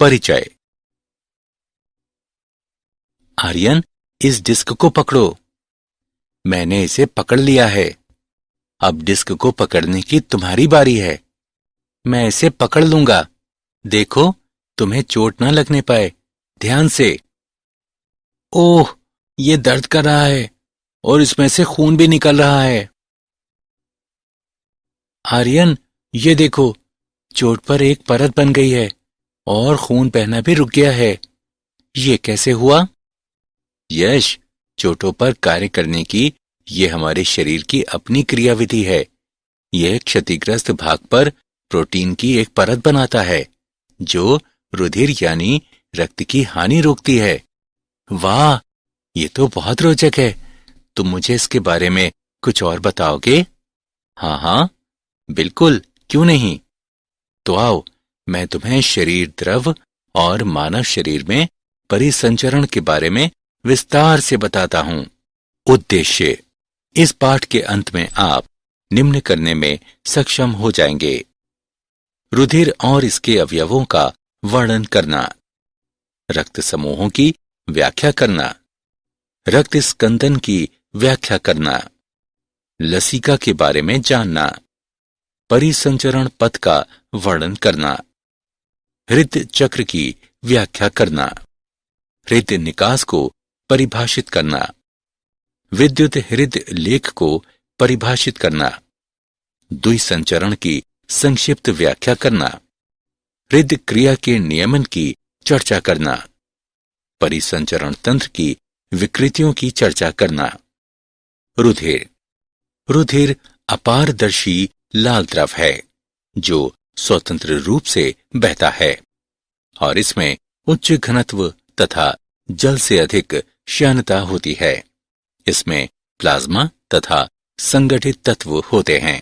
परिचय। आर्यन, इस डिस्क को पकड़ो। मैंने इसे पकड़ लिया है। अब डिस्क को पकड़ने की तुम्हारी बारी है। मैं इसे पकड़ लूंगा। देखो, तुम्हें चोट ना लगने पाए। ध्यान से। ओह, ये दर्द कर रहा है और इसमें से खून भी निकल रहा है। आर्यन, ये देखो, चोट पर एक परत बन गई है और खून बहना भी रुक गया है। ये कैसे हुआ? यश, चोटों पर कार्य करने की ये हमारे शरीर की अपनी क्रियाविधि है। यह क्षतिग्रस्त भाग पर प्रोटीन की एक परत बनाता है जो रुधिर यानी रक्त की हानि रोकती है। वाह, ये तो बहुत रोचक है। तुम मुझे इसके बारे में कुछ और बताओगे? हाँ हाँ, बिल्कुल, क्यों नहीं। तो आओ, मैं तुम्हें शरीर द्रव और मानव शरीर में परिसंचरण के बारे में विस्तार से बताता हूं। उद्देश्य: इस पाठ के अंत में आप निम्न करने में सक्षम हो जाएंगे। रुधिर और इसके अवयवों का वर्णन करना, रक्त समूहों की व्याख्या करना, रक्त स्कंदन की व्याख्या करना, लसिका के बारे में जानना, परिसंचरण पथ का वर्णन करना, हृदय चक्र की व्याख्या करना, हृदय निकास को परिभाषित करना, विद्युत हृदय लेख को परिभाषित करना, द्विसंचरण की संक्षिप्त व्याख्या करना, हृदय क्रिया के नियमन की चर्चा करना, परिसंचरण तंत्र की विकृतियों की चर्चा करना। रुधिर। रुधिर अपारदर्शी लाल द्रव है जो स्वतंत्र रूप से बहता है और इसमें उच्च घनत्व तथा जल से अधिक श्यानता होती है। इसमें प्लाज्मा तथा संगठित तत्व होते हैं।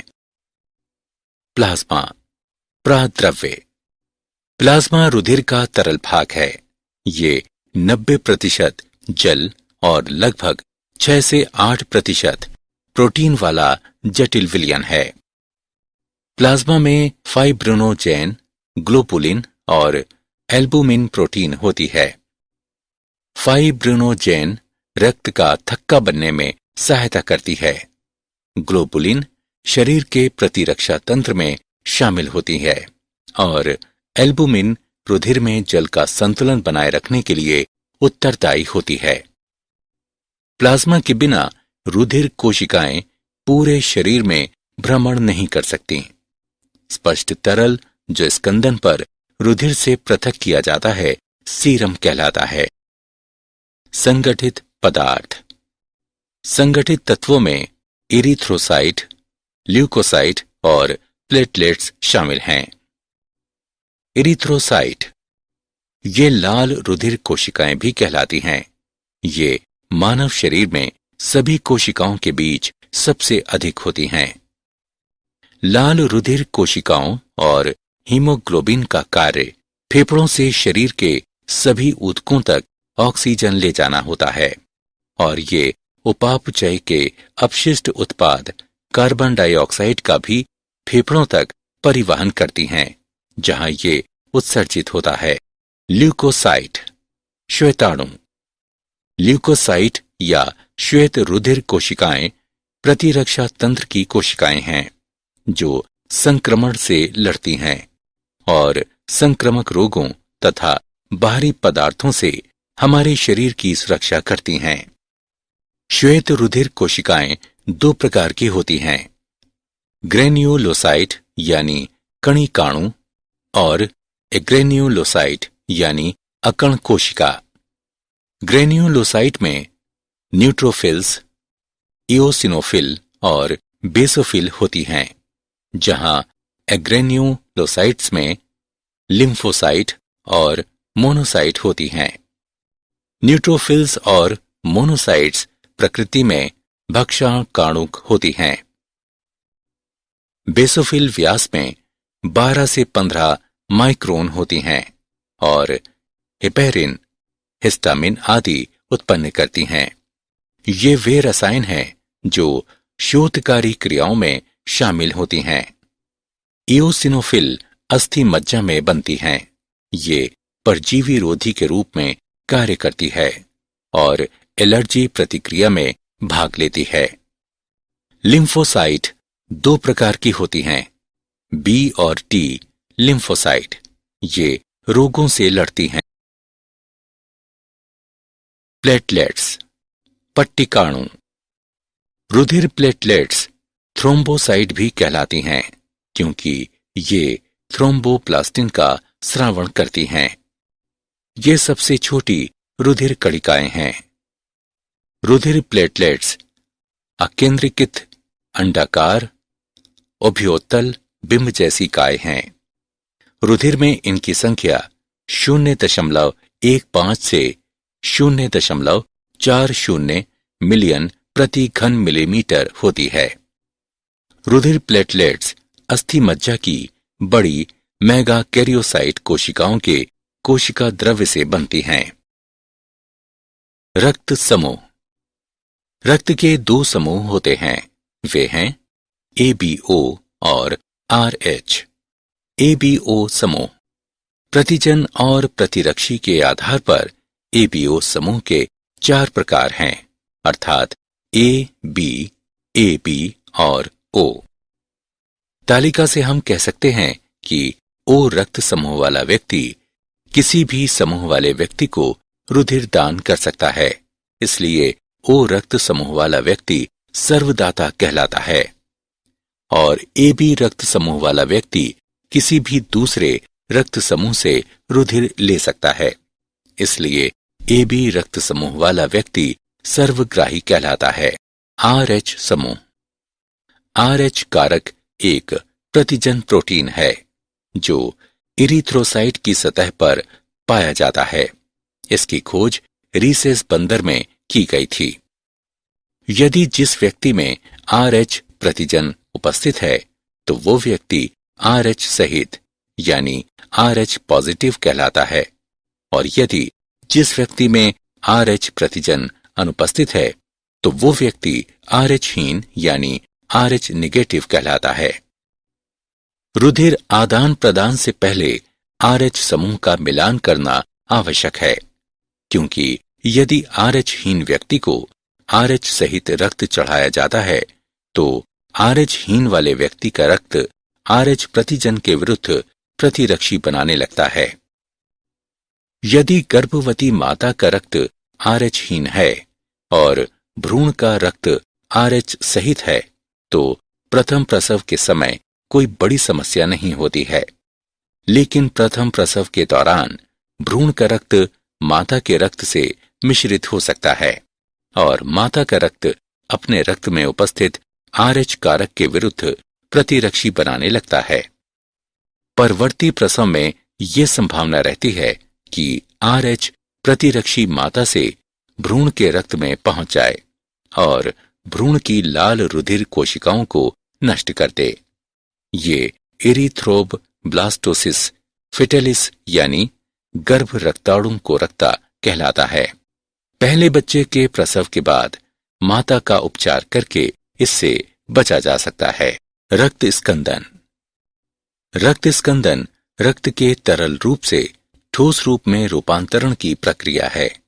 प्लाज्मा प्राद्रव्य। प्लाज्मा रुधिर का तरल भाग है। ये 90% जल और लगभग 6 से 8% प्रोटीन वाला जटिल विलयन है। प्लाज्मा में फाइब्रिनोजेन, ग्लोबुलिन और एल्बुमिन प्रोटीन होती है। फाइब्रिनोजेन रक्त का थक्का बनने में सहायता करती है। ग्लोबुलिन शरीर के प्रतिरक्षा तंत्र में शामिल होती है और एल्बुमिन रुधिर में जल का संतुलन बनाए रखने के लिए उत्तरदायी होती है। प्लाज्मा के बिना रुधिर कोशिकाएं पूरे शरीर में भ्रमण नहीं कर सकती। स्पष्ट तरल जो स्कंदन पर रुधिर से पृथक किया जाता है सीरम कहलाता है। संगठित पदार्थ। संगठित तत्वों में इरिथ्रोसाइट, ल्यूकोसाइट और प्लेटलेट्स शामिल हैं। इरिथ्रोसाइट ये लाल रुधिर कोशिकाएं भी कहलाती हैं। ये मानव शरीर में सभी कोशिकाओं के बीच सबसे अधिक होती हैं। लाल रुधिर कोशिकाओं और हीमोग्लोबिन का कार्य फेफड़ों से शरीर के सभी ऊतकों तक ऑक्सीजन ले जाना होता है और ये उपापचय के अपशिष्ट उत्पाद कार्बन डाइऑक्साइड का भी फेफड़ों तक परिवहन करती हैं, जहां ये उत्सर्जित होता है। ल्यूकोसाइट श्वेताणु। ल्यूकोसाइट या श्वेत रुधिर कोशिकाएं प्रतिरक्षा तंत्र की कोशिकाएं हैं जो संक्रमण से लड़ती हैं और संक्रामक रोगों तथा बाहरी पदार्थों से हमारे शरीर की सुरक्षा करती हैं। श्वेत रुधिर कोशिकाएं 2 प्रकार की होती हैं, ग्रेन्युलोसाइट यानी कणिकाणु और एग्रेन्युलोसाइट यानी अकण कोशिका। ग्रेन्युलोसाइट में न्यूट्रोफिल्स, इओसिनोफिल और बेसोफिल होती हैं, जहां एग्रेन्युलोसाइट्स में लिम्फोसाइट और मोनोसाइट होती हैं। न्यूट्रोफिल्स और मोनोसाइट्स प्रकृति में भक्षाणुक होती हैं। बेसोफिल व्यास में 12 से 15 माइक्रोन होती हैं और हेपेरिन, हिस्टामिन आदि उत्पन्न करती हैं। ये वे रसायन हैं जो शोधकारी क्रियाओं में शामिल होती हैं। इओसिनोफिल अस्थि मज्जा में बनती हैं। ये परजीवी रोधी के रूप में कार्य करती है और एलर्जी प्रतिक्रिया में भाग लेती है। लिम्फोसाइट दो प्रकार की होती हैं, बी और टी लिम्फोसाइट। ये रोगों से लड़ती हैं। प्लेटलेट्स, पट्टिकाणु। रुधिर प्लेटलेट्स थ्रोम्बोसाइट भी कहलाती हैं क्योंकि ये थ्रोम्बोप्लास्टिन का स्रावण करती हैं। ये सबसे छोटी रुधिर कणिकाएं हैं। रुधिर प्लेटलेट्स अकेंद्रीकृत अंडाकार उभयोत्तल बिंब जैसी काय हैं। रुधिर में इनकी संख्या 0.15 से 0.40 मिलियन प्रति घन मिलीमीटर होती है। रुधिर प्लेटलेट्स अस्थि मज्जा की बड़ी मेगा कैरियोसाइट कोशिकाओं के कोशिका द्रव्य से बनती हैं। रक्त समूह। रक्त के दो समूह होते हैं, वे हैं ABO और RH। ABO समूह प्रतिजन और प्रतिरक्षी के आधार पर ABO समूह के 4 प्रकार हैं, अर्थात A, B, AB और O। तालिका से हम कह सकते हैं कि O रक्त समूह वाला व्यक्ति किसी भी समूह वाले व्यक्ति को रुधिर दान कर सकता है, इसलिए O रक्त समूह वाला व्यक्ति सर्वदाता कहलाता है। और AB रक्त समूह वाला व्यक्ति किसी भी दूसरे रक्त समूह से रुधिर ले सकता है, इसलिए AB रक्त समूह वाला व्यक्ति सर्वग्राही कहलाता है। RH समूह। RH कारक एक प्रतिजन प्रोटीन है जो इरिथ्रोसाइट की सतह पर पाया जाता है। इसकी खोज रीसेस बंदर में की गई थी। यदि जिस व्यक्ति में RH प्रतिजन उपस्थित है तो वो व्यक्ति RH सहित यानी RH पॉजिटिव कहलाता है, और यदि जिस व्यक्ति में RH प्रतिजन अनुपस्थित है तो वो व्यक्ति RH हीन यानी RH निगेटिव कहलाता है। रुधिर आदान प्रदान से पहले RH समूह का मिलान करना आवश्यक है, क्योंकि यदि RH हीन व्यक्ति को RH सहित रक्त चढ़ाया जाता है तो RH हीन वाले व्यक्ति का रक्त RH प्रतिजन के विरुद्ध प्रतिरक्षी बनाने लगता है। यदि गर्भवती माता का रक्त RH हीन है और भ्रूण का रक्त RH सहित है तो प्रथम प्रसव के समय कोई बड़ी समस्या नहीं होती है, लेकिन प्रथम प्रसव के दौरान भ्रूण का रक्त माता के रक्त से मिश्रित हो सकता है और माता का रक्त अपने रक्त में उपस्थित RH कारक के विरुद्ध प्रतिरक्षी बनाने लगता है। परवर्ती प्रसव में यह संभावना रहती है कि RH प्रतिरक्षी माता से भ्रूण के रक्त में पहुंच जाए और भ्रूण की लाल रुधिर कोशिकाओं को नष्ट कर दे। ये इरिथ्रोब्लास्टोसिस फिटेलिस यानी गर्भ रक्ताणु कोरकता कहलाता है। पहले बच्चे के प्रसव के बाद माता का उपचार करके इससे बचा जा सकता है। रक्त स्कंदन। रक्त स्कंदन रक्त के तरल रूप से ठोस रूप में रूपांतरण की प्रक्रिया है।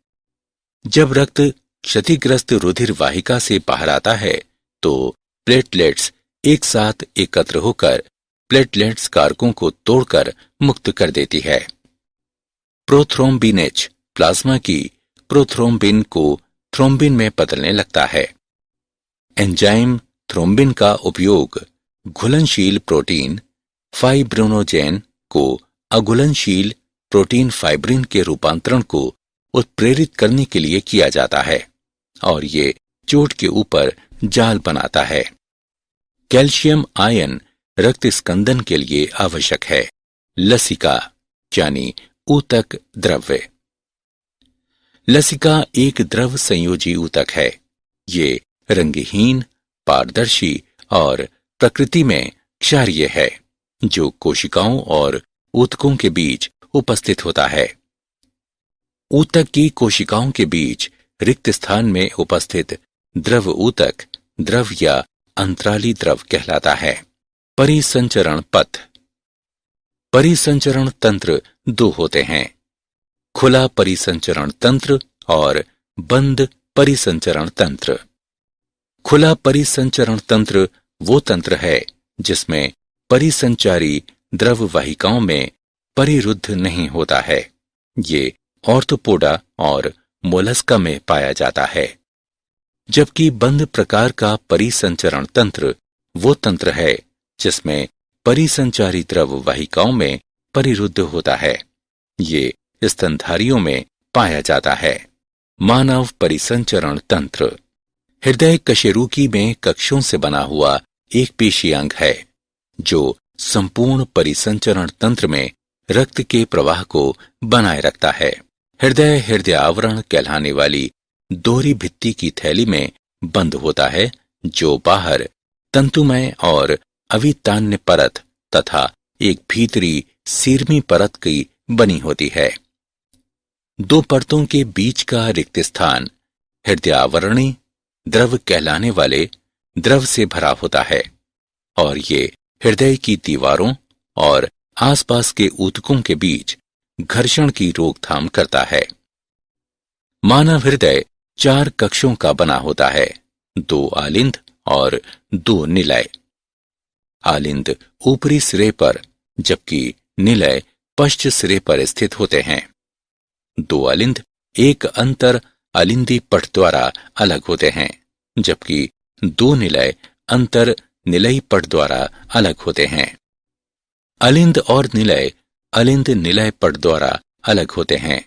जब रक्त क्षतिग्रस्त रुधिर वाहिका से बाहर आता है तो प्लेटलेट्स एक साथ एकत्र होकर प्लेटलेट्स कारकों को तोड़कर मुक्त कर देती है। प्रोथ्रोम्बिनेज प्लाज्मा की प्रोथ्रोम्बिन को थ्रोम्बिन में बदलने लगता है। एंजाइम थ्रोम्बिन का उपयोग घुलनशील प्रोटीन फाइब्रिनोजेन को अघुलनशील प्रोटीन फाइब्रिन के रूपांतरण को उत्प्रेरित करने के लिए किया जाता है और ये चोट के ऊपर जाल बनाता है। कैल्शियम आयन रक्त स्कंदन के लिए आवश्यक है। लसिका यानी ऊतक द्रव्य। लसिका एक द्रव संयोजी ऊतक है। ये रंगहीन, पारदर्शी और प्रकृति में क्षारीय है, जो कोशिकाओं और ऊतकों के बीच उपस्थित होता है। ऊतक की कोशिकाओं के बीच रिक्त स्थान में उपस्थित द्रव ऊतक द्रव या अंतराली द्रव कहलाता है। परिसंचरण पथ। परिसंचरण तंत्र दो होते हैं, खुला परिसंचरण तंत्र और बंद परिसंचरण तंत्र। खुला परिसंचरण तंत्र वो तंत्र है जिसमें परिसंचारी द्रव वाहिकाओं में परिरुद्ध नहीं होता है। ये ऑर्थोपोडा और मोलस्का में पाया जाता है। जबकि बंद प्रकार का परिसंचरण तंत्र वो तंत्र है जिसमें परिसंचारी द्रव वाहिकाओं में परिरुद्ध होता है। ये स्तनधारियों में पाया जाता है। मानव परिसंचरण तंत्र। हृदय कशेरुकी में कक्षों से बना हुआ एक पेशी अंग है जो संपूर्ण परिसंचरण तंत्र में रक्त के प्रवाह को बनाए रखता है। हृदय आवरण कहलाने वाली दोहरी भित्ति की थैली में बंद होता है जो बाहर तंतुमय और अवितान्य परत तथा एक भीतरी सीरमी परत की बनी होती है। दो परतों के बीच का रिक्त स्थान हृदयावरणी द्रव कहलाने वाले द्रव से भरा होता है और ये हृदय की दीवारों और आसपास के ऊतकों के बीच घर्षण की रोकथाम करता है। मानव हृदय 4 कक्षों का बना होता है, 2 आलिंद और 2 निलय। आलिंद ऊपरी सिरे पर जबकि निलय पश्च सिरे पर स्थित होते हैं। 2 आलिंद एक अंतर अलिंदी पट द्वारा अलग होते हैं जबकि 2 निलय अंतर निलयी पट द्वारा अलग होते हैं। अलिंद और निलय अलिंद निलय पट द्वारा अलग होते हैं।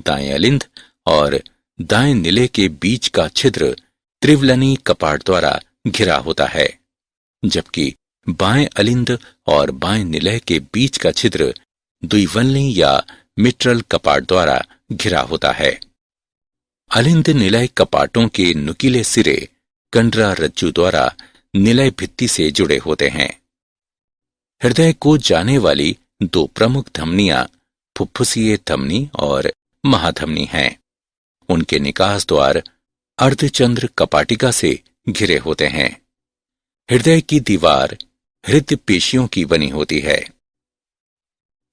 दाएं अलिंद और दाएं निलय के बीच का छिद्र त्रिवलनी कपाट द्वारा घिरा होता है जबकि बाएं अलिंद और बाएं निलय के बीच का छिद्र द्विवलनी या मिट्रल कपाट द्वारा घिरा होता है। अलिंद निलय कपाटों के नुकीले सिरे कंडरा रज्जु द्वारा निलय भित्ति से जुड़े होते हैं। हृदय को जाने वाली 2 प्रमुख धमनियां फुफ्फुसीय धमनी और महाधमनी हैं। उनके निकास द्वार अर्धचंद्र कपाटिका से घिरे होते हैं। हृदय की दीवार हृदय पेशियों की बनी होती है।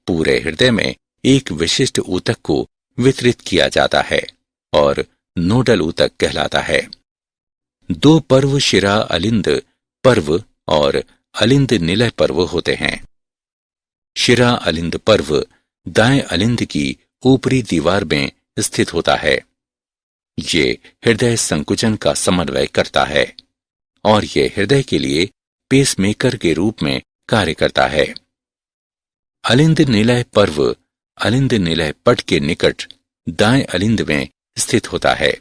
पूरे हृदय में एक विशिष्ट ऊतक को वितरित किया जाता है और नोडल ऊतक कहलाता है। 2 पर्व शिरा अलिंद पर्व और अलिंद निलय पर्व होते हैं। शिरा अलिंद पर्व दाएं अलिंद की ऊपरी दीवार में स्थित होता है। ये हृदय संकुचन का समन्वय करता है और ये हृदय के लिए पेसमेकर के रूप में कार्य करता है। अलिंद निलय पर्व अलिंद निलय पट के निकट दाएं अलिंद में स्थित होता है।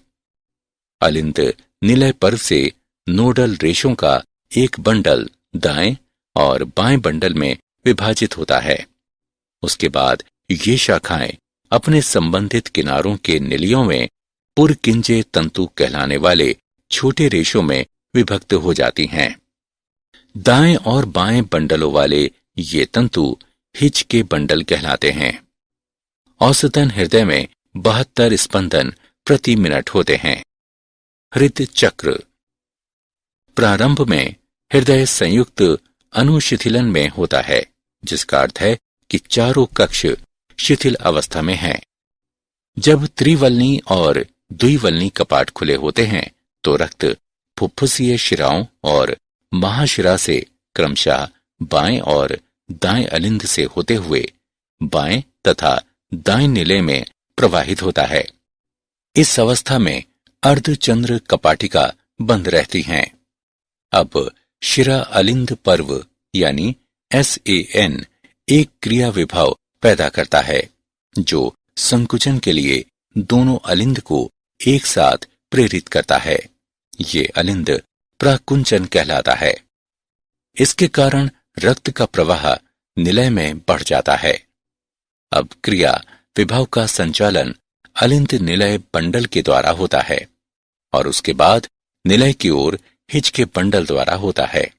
अलिंद निलय पर्व से नोडल रेशों का एक बंडल दाएं और बाएं बंडल में विभाजित होता है। उसके बाद ये शाखाएं अपने संबंधित किनारों के निलियों में पुरकिंजे तंतु कहलाने वाले छोटे रेशों में विभक्त हो जाती हैं। दाएं और बाएं बंडलों वाले ये तंतु हिच के बंडल कहलाते हैं। औसतन हृदय में 72 स्पंदन प्रति मिनट होते हैं। हृदय चक्र। प्रारंभ में हृदय संयुक्त अनुशिथिलन में होता है जिसका अर्थ है कि चारों कक्ष शिथिल अवस्था में हैं। जब त्रिवलनी और द्विवलनी कपाट खुले होते हैं तो रक्त फुफ्फुसीय शिराओं और महाशिरा से क्रमशः बाएं और दाएं अलिंद से होते हुए बाएं तथा दाएं निलय में प्रवाहित होता है। इस अवस्था में अर्धचंद्र कपाटिका बंद रहती हैं। अब शिरा अलिंद पर्व यानी SAN एक क्रिया विभव पैदा करता है जो संकुचन के लिए दोनों अलिंद को एक साथ प्रेरित करता है। ये अलिंद प्राकुंचन कहलाता है। इसके कारण रक्त का प्रवाह निलय में बढ़ जाता है। अब क्रिया विभव का संचालन अलिंद निलय बंडल के द्वारा होता है और उसके बाद निलय की ओर हिच के बंडल द्वारा होता है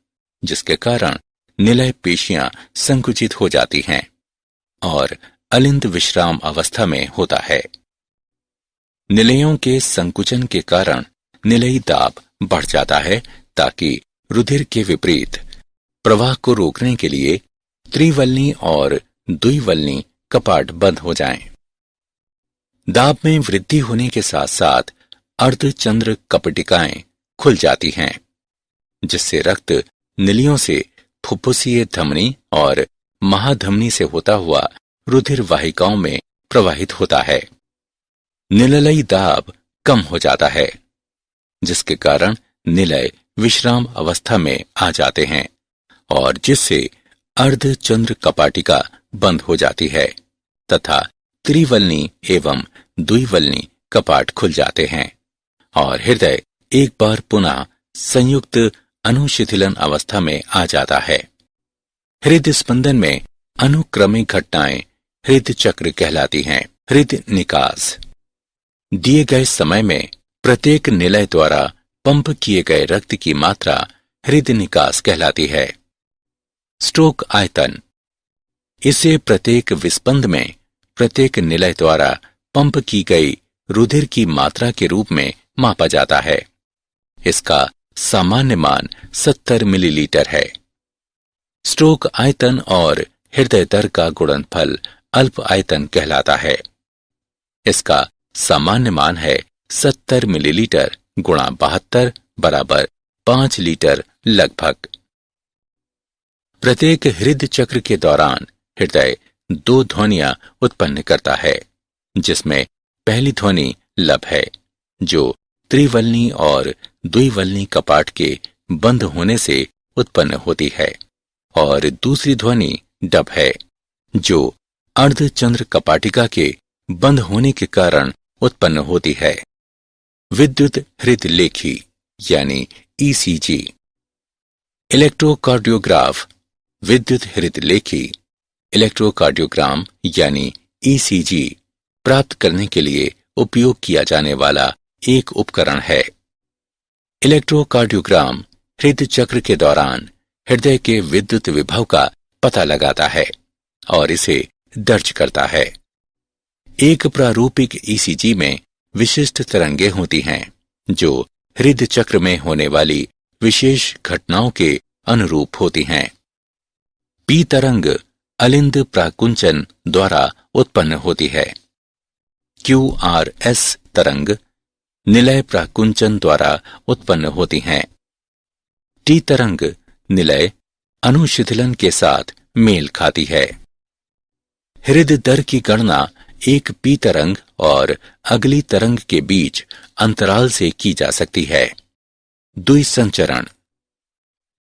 जिसके कारण निलय पेशियां संकुचित हो जाती हैं और अलिंद विश्राम अवस्था में होता है। निलयों के संकुचन के कारण निलयी दाब बढ़ जाता है ताकि रुधिर के विपरीत प्रवाह को रोकने के लिए त्रिवलनी और द्विवलनी कपाट बंद हो जाएं। दाब में वृद्धि होने के साथ साथ अर्धचंद्र कपटिकाएं खुल जाती हैं, जिससे रक्त नलियों से फुफ्फुसीय धमनी और महाधमनी से होता हुआ रुधिर वाहिकाओं में प्रवाहित होता है। निलयी दाब कम हो जाता है, जिसके कारण निलय विश्राम अवस्था में आ जाते हैं और जिससे अर्धचंद्र कपाटिका बंद हो जाती है तथा त्रिवलनी एवं द्विवलनी कपाट खुल जाते हैं और हृदय एक बार पुनः संयुक्त अनुशिथिलन अवस्था में आ जाता है। हृदय स्पंदन में अनुक्रमिक घटनाएं हृदय चक्र कहलाती हैं। हृदय निकास दिए गए समय में प्रत्येक निलय द्वारा पंप किए गए रक्त की मात्रा हृदय निकास कहलाती है। स्ट्रोक आयतन, इसे प्रत्येक विस्पंद में प्रत्येक निलय द्वारा पंप की गई रुधिर की मात्रा के रूप में मापा जाता है। इसका सामान्य मान 70 मिलीलीटर है। स्ट्रोक आयतन और हृदय दर का गुणनफल अल्प आयतन कहलाता है। इसका सामान्य मान है 70 मिलीलीटर गुणा 72 बराबर 5 लीटर लगभग। प्रत्येक हृदय चक्र के दौरान हृदय 2 ध्वनियां उत्पन्न करता है, जिसमें पहली ध्वनि लब है, जो त्रिवलनी और द्विवलनी कपाट के बंद होने से उत्पन्न होती है, और दूसरी ध्वनि डब है, जो अर्धचंद्र कपाटिका के बंद होने के कारण उत्पन्न होती है। विद्युत हृदय लेखी यानी ईसीजी। इलेक्ट्रोकार्डियोग्राफ विद्युत हृदय लेखी इलेक्ट्रोकार्डियोग्राम यानी ईसीजी प्राप्त करने के लिए उपयोग किया जाने वाला एक उपकरण है। इलेक्ट्रोकार्डियोग्राम हृदय चक्र के दौरान हृदय के विद्युत विभव का पता लगाता है और इसे दर्ज करता है। एक प्रारूपिक ईसीजी में विशिष्ट तरंगें होती हैं, जो हृदय चक्र में होने वाली विशेष घटनाओं के अनुरूप होती हैं। पी तरंग अलिंद प्राकुंचन द्वारा उत्पन्न होती है। QRS तरंग निलय प्राकुंचन द्वारा उत्पन्न होती हैं। टी तरंग निलय अनुशिथिलन के साथ मेल खाती है। हृदय दर की गणना एक पी तरंग और अगली तरंग के बीच अंतराल से की जा सकती है। द्विसंचरण।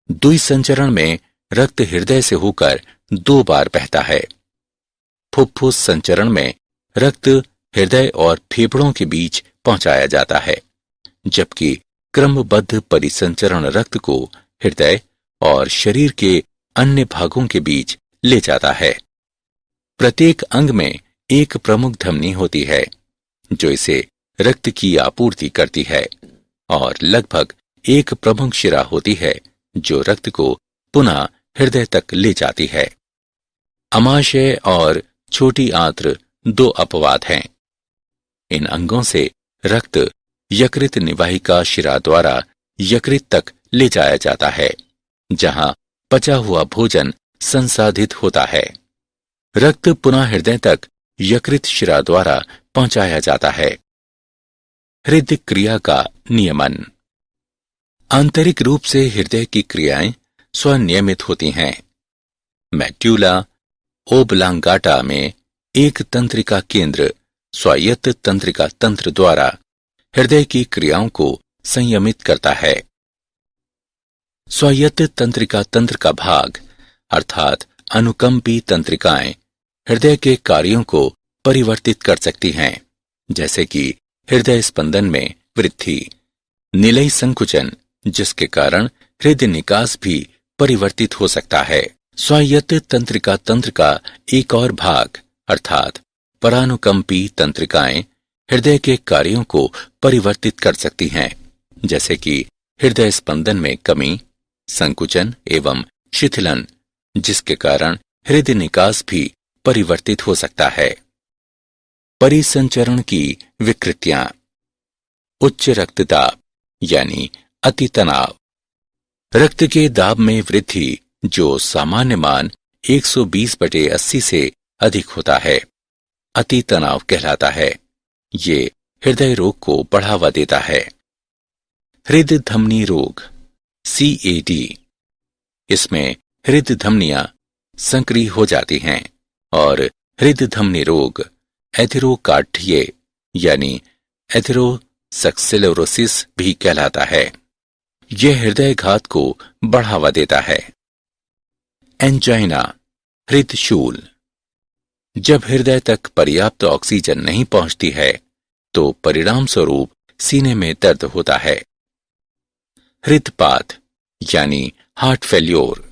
द्विसंचरण में रक्त हृदय से होकर 2 बार बहता है। फुफ्फुस संचरण में रक्त हृदय और फेफड़ों के बीच पहुंचाया जाता है, जबकि क्रमबद्ध परिसंचरण रक्त को हृदय और शरीर के अन्य भागों के बीच ले जाता है। प्रत्येक अंग में एक प्रमुख धमनी होती है, जो इसे रक्त की आपूर्ति करती है, और लगभग एक प्रमुख शिरा होती है, जो रक्त को पुनः हृदय तक ले जाती है। अमाशय और छोटी आंत्र 2 अपवाद हैं। इन अंगों से रक्त यकृत निवाहिका शिरा द्वारा यकृत तक ले जाया जाता है, जहां पचा हुआ भोजन संसाधित होता है। रक्त पुनः हृदय तक यकृत शिरा द्वारा पहुंचाया जाता है। हृदय क्रिया का नियमन। आंतरिक रूप से हृदय की क्रियाएं स्वनियमित होती हैं। मैट्यूला ओब्लांगाटा में एक तंत्रिका केंद्र स्वायत्त तंत्रिका तंत्र द्वारा हृदय की क्रियाओं को संयमित करता है। स्वायत्त तंत्रिका तंत्र का भाग अर्थात अनुकंपी तंत्रिकाएं हृदय के कार्यों को परिवर्तित कर सकती हैं, जैसे कि हृदय स्पंदन में वृद्धि, निलय संकुचन, जिसके कारण हृदय निकास भी परिवर्तित हो सकता है। स्वायत्त तंत्रिका तंत्र का एक और भाग अर्थात परानुकंपी तंत्रिकाएं हृदय के कार्यों को परिवर्तित कर सकती हैं, जैसे कि हृदय स्पंदन में कमी, संकुचन एवं शिथिलन, जिसके कारण हृदय निकास भी परिवर्तित हो सकता है। परिसंचरण की विकृतियां। उच्च रक्तदाब यानी अति तनाव। रक्त के दाब में वृद्धि जो सामान्य मान 120/80 से अधिक होता है, अति तनाव कहलाता है। ये हृदय रोग को बढ़ावा देता है। हृदय धमनी रोग CAD, इसमें हृदय धमनियां संक्रिय हो जाती हैं और हृदय धमनी रोग एथेरोकार्डिये यानी एथेरोस्क्लेरोसिस भी कहलाता है। यह हृदय घात को बढ़ावा देता है। एंजाइना हृदशूल, जब हृदय तक पर्याप्त ऑक्सीजन नहीं पहुंचती है तो परिणाम स्वरूप सीने में दर्द होता है। हृदपात यानी हार्ट फेल्योर,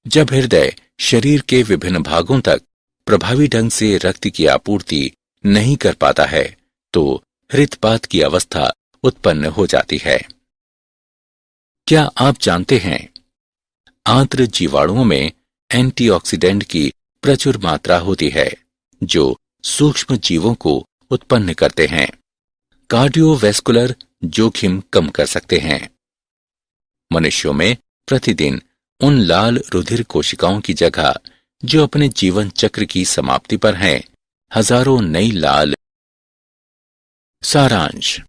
जब हृदय शरीर के विभिन्न भागों तक प्रभावी ढंग से रक्त की आपूर्ति नहीं कर पाता है तो हृदपात की अवस्था उत्पन्न हो जाती है। क्या आप जानते हैं, आंत्र जीवाणुओं में एंटीऑक्सीडेंट की प्रचुर मात्रा होती है जो सूक्ष्म जीवों को उत्पन्न करते हैं, कार्डियोवैस्कुलर जोखिम कम कर सकते हैं। मनुष्यों में प्रतिदिन उन लाल रुधिर कोशिकाओं की जगह जो अपने जीवन चक्र की समाप्ति पर हैं, हजारों नई लाल। सारांश,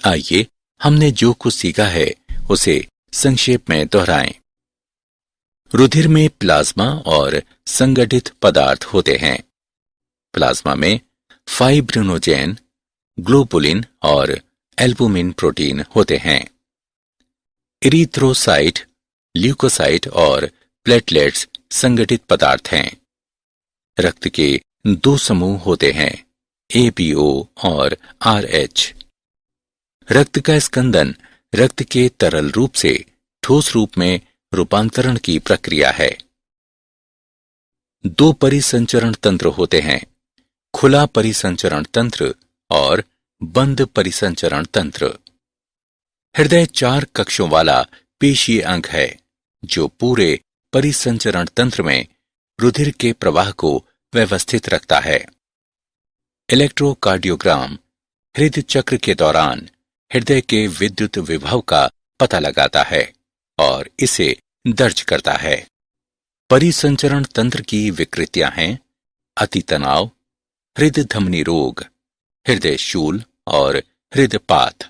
आइए हमने जो कुछ सीखा है उसे संक्षेप में दोहराएं। रुधिर में प्लाज्मा और संगठित पदार्थ होते हैं। प्लाज्मा में फाइब्रिनोजेन, ग्लोबुलिन और एल्बुमिन प्रोटीन होते हैं। इरिथ्रोसाइट, ल्यूकोसाइट और प्लेटलेट्स संगठित पदार्थ हैं। रक्त के दो समूह होते हैं, ABO और RH। रक्त का स्कंदन रक्त के तरल रूप से ठोस रूप में रूपांतरण की प्रक्रिया है। दो परिसंचरण तंत्र होते हैं, खुला परिसंचरण तंत्र और बंद परिसंचरण तंत्र। हृदय 4 कक्षों वाला पेशीय अंग है जो पूरे परिसंचरण तंत्र में रुधिर के प्रवाह को व्यवस्थित रखता है। इलेक्ट्रोकार्डियोग्राम हृदय चक्र के दौरान हृदय के विद्युत विभव का पता लगाता है और इसे दर्ज करता है। परिसंचरण तंत्र की विकृतियां हैं अतितनाव, हृदय धमनी रोग, हृदय शूल और हृदयपात।